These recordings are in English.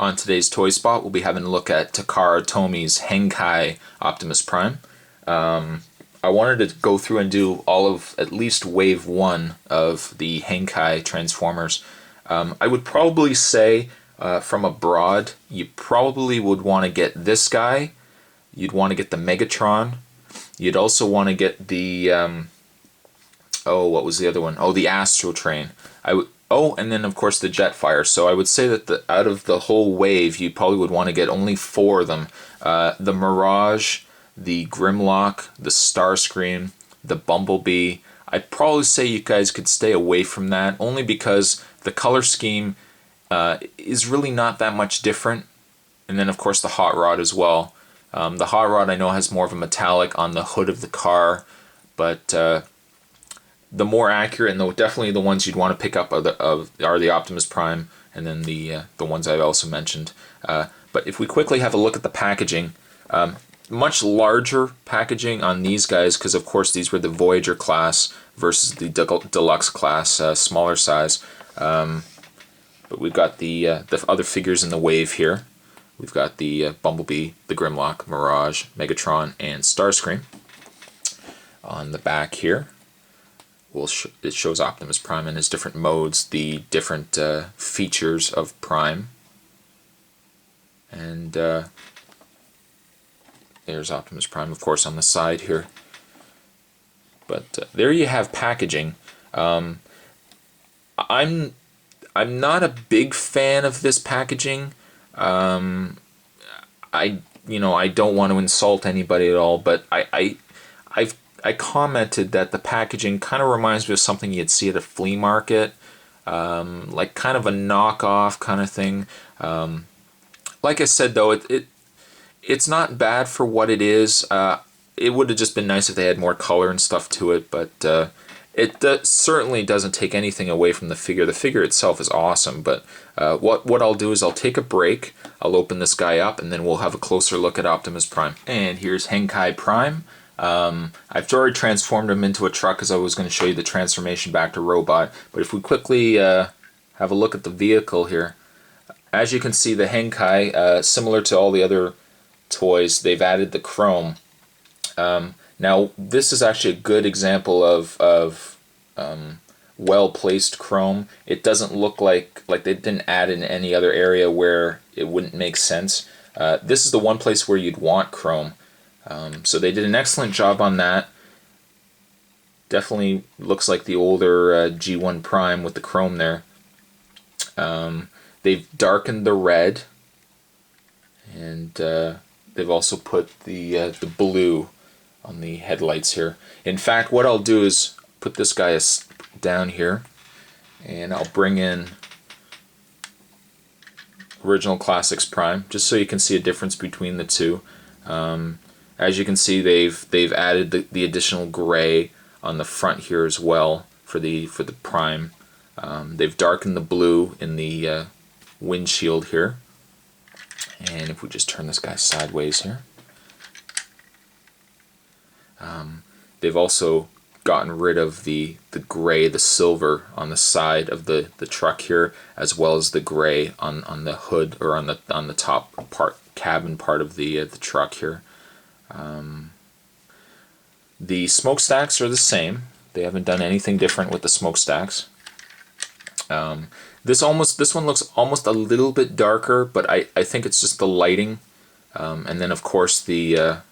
On today's Toy Spot, we'll be having a look at Takara Tomi's Henkei Optimus Prime. I wanted to go through and do all of at least wave 1 of the Henkei Transformers. I would probably say from abroad, you probably would want to get this guy. You'd want to get the Megatron. You'd also want to get the, what was the other one? Oh, the Astro Train. And then of course the Jetfire. So I would say that out of the whole wave, you probably would want to get only 4 of them. The Mirage, the Grimlock, the Starscream, the Bumblebee. I'd probably say you guys could stay away from that, only because the color scheme is really not that much different. And then of course the Hot Rod as well. The Hot Rod I know has more of a metallic on the hood of the car, but the more accurate and definitely the ones you'd want to pick up are the Optimus Prime and then the ones I've also mentioned. But if we quickly have a look at the packaging, much larger packaging on these guys because of course these were the Voyager class versus the Deluxe class, smaller size. But we've got the other figures in the wave here. We've got the Bumblebee, the Grimlock, Mirage, Megatron, and Starscream. On the back here, it shows Optimus Prime in his different modes, the different features of Prime. And there's Optimus Prime, of course, on the side here. But there you have packaging. I'm not a big fan of this packaging. I don't want to insult anybody at all, but I commented that the packaging kind of reminds me of something you'd see at a flea market, like kind of a knockoff kind of thing. Like I said, though, it's not bad for what it is. It would have just been nice if they had more color and stuff to it, but it certainly doesn't take anything away from the figure. The figure itself is awesome, but what I'll do is I'll take a break, I'll open this guy up, and then we'll have a closer look at Optimus Prime. And here's Henkei Prime. I've already transformed him into a truck because I was going to show you the transformation back to robot, but if we quickly have a look at the vehicle here, as you can see the Henkei, similar to all the other toys, they've added the chrome. Now, this is actually a good example of well-placed chrome. It doesn't look like they didn't add in any other area where it wouldn't make sense. This is the one place where you'd want chrome. So they did an excellent job on that. Definitely looks like the older G1 Prime with the chrome there. They've darkened the red, and they've also put the blue on the headlights here. In fact, what I'll do is put this guy down here, and I'll bring in Original Classics Prime, just so you can see a difference between the two. As you can see, they've added the additional gray on the front here as well for the Prime. They've darkened the blue in the windshield here. And if we just turn this guy sideways here, they've also gotten rid of the gray, the silver on the side of the truck here, as well as the gray on the hood or on the top part, cabin part of the truck here. The smokestacks are the same. They haven't done anything different with the smokestacks. This one looks almost a little bit darker, but I think it's just the lighting. And then of course the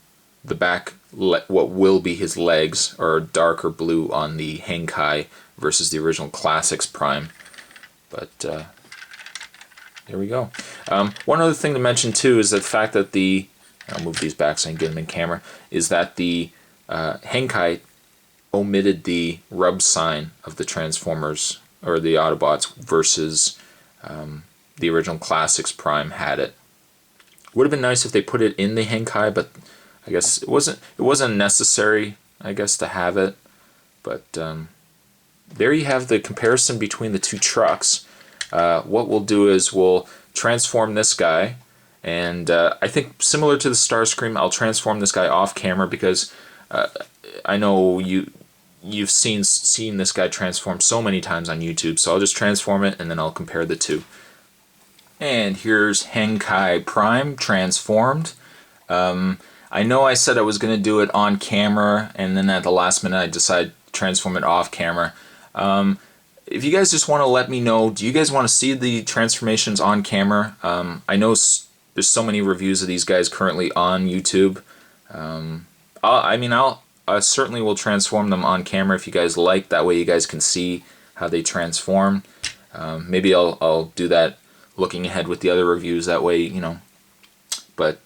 back, what will be his legs, are darker blue on the Henkei versus the Original Classics Prime. But there we go. One other thing to mention too is the fact that I'll move these back so I can get them in camera, is that the Henkei omitted the rub sign of the Transformers or the Autobots versus the Original Classics Prime had it. Would have been nice if they put it in the Henkei, but I guess it wasn't necessary, I guess, to have it. But there you have the comparison between the two trucks. What we'll do is we'll transform this guy, and I think similar to the Starscream, I'll transform this guy off camera because I know you've seen this guy transform so many times on YouTube, so I'll just transform it and then I'll compare the two. And here's Henkei Prime transformed. I know I said I was going to do it on camera, and then at the last minute I decided to transform it off camera. If you guys just want to let me know, do you guys want to see the transformations on camera? I know there's so many reviews of these guys currently on YouTube. I certainly will transform them on camera if you guys like. That way you guys can see how they transform. Maybe I'll do that looking ahead with the other reviews. That way, you know. But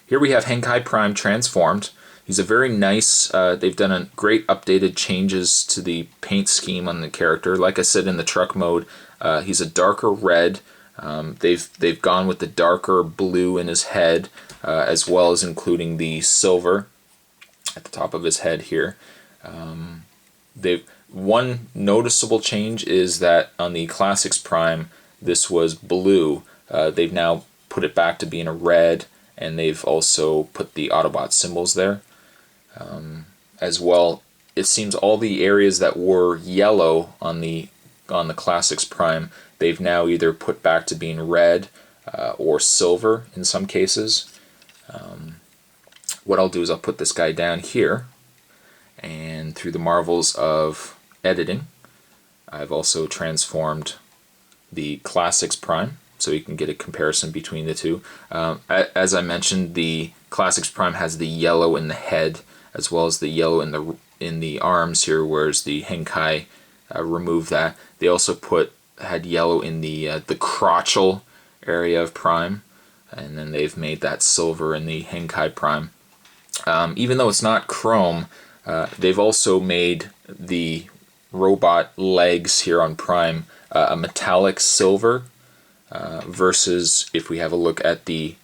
here we have Henkei Prime transformed. He's a very nice, they've done a great updated changes to the paint scheme on the character. Like I said, in the truck mode, he's a darker red. They've gone with the darker blue in his head, as well as including the silver at the top of his head here. One noticeable change is that on the Classics Prime, this was blue. They've now put it back to being a red, and they've also put the Autobot symbols there. As well, it seems all the areas that were yellow on the Classics Prime, they've now either put back to being red or silver in some cases. What I'll do is I'll put this guy down here, and through the marvels of editing, I've also transformed the Classics Prime, so you can get a comparison between the two. As I mentioned, the Classics Prime has the yellow in the head as well as the yellow in the arms here, whereas the Henkei removed that. They also had yellow in the crotchal area of Prime, and then they've made that silver in the Henkei Prime. Even though it's not chrome, they've also made the robot legs here on Prime a metallic silver, versus if we have a look at the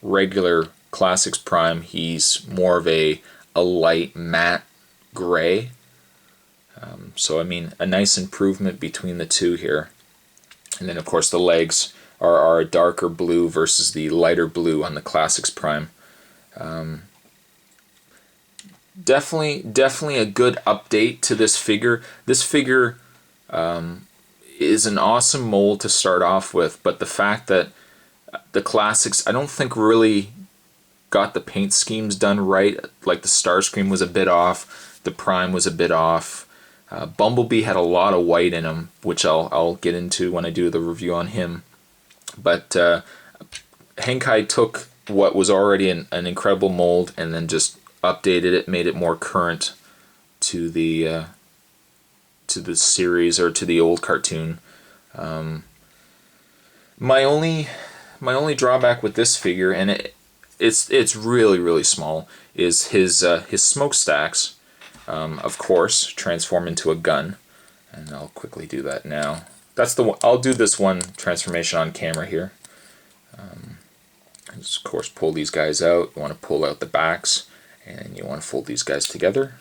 regular Classics Prime, he's more of a light matte gray. So I mean, a nice improvement between the two here. And then of course the legs are a darker blue versus the lighter blue on the Classics Prime. Definitely a good update to this figure. This figure is an awesome mold to start off with, but the fact that the Classics, I don't think really got the paint schemes done right. Like the Starscream was a bit off, the Prime was a bit off. Bumblebee had a lot of white in him, which I'll get into when I do the review on him. But Henkei took what was already an incredible mold and then just updated it, made it more current to the series or to the old cartoon. My only drawback with this figure, and it's really small, is his smokestacks. Of course, transform into a gun, and I'll quickly do that now. That's the one. I'll do this one transformation on camera here. Just, of course, pull these guys out. You want to pull out the backs, and you want to fold these guys together.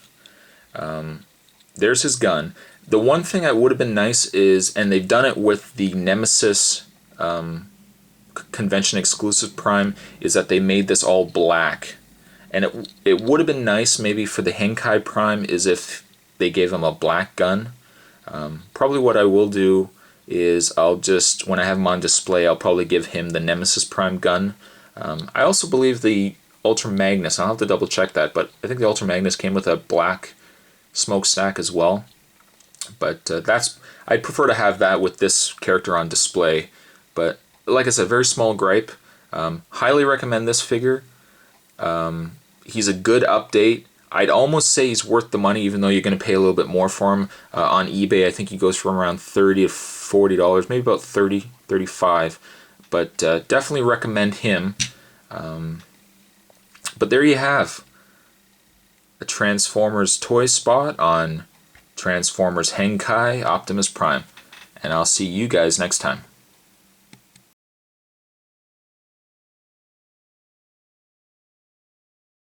There's his gun. The one thing that would have been nice is, and they've done it with the Nemesis convention exclusive Prime, is that they made this all black. And it would have been nice maybe for the Henkei Prime is if they gave him a black gun. Probably what I will do is I'll just, when I have him on display, I'll probably give him the Nemesis Prime gun. I also believe the Ultra Magnus, I'll have to double check that, but I think the Ultra Magnus came with a black smokestack as well. But I'd prefer to have that with this character on display. But like I said, very small gripe. Highly recommend this figure. He's a good update. I'd almost say he's worth the money, even though you're going to pay a little bit more for him. On eBay, I think he goes from around $30 to $40, maybe about $30, $35. But definitely recommend him. But there you have a Transformers toy spot on Transformers Henkei Optimus Prime. And I'll see you guys next time.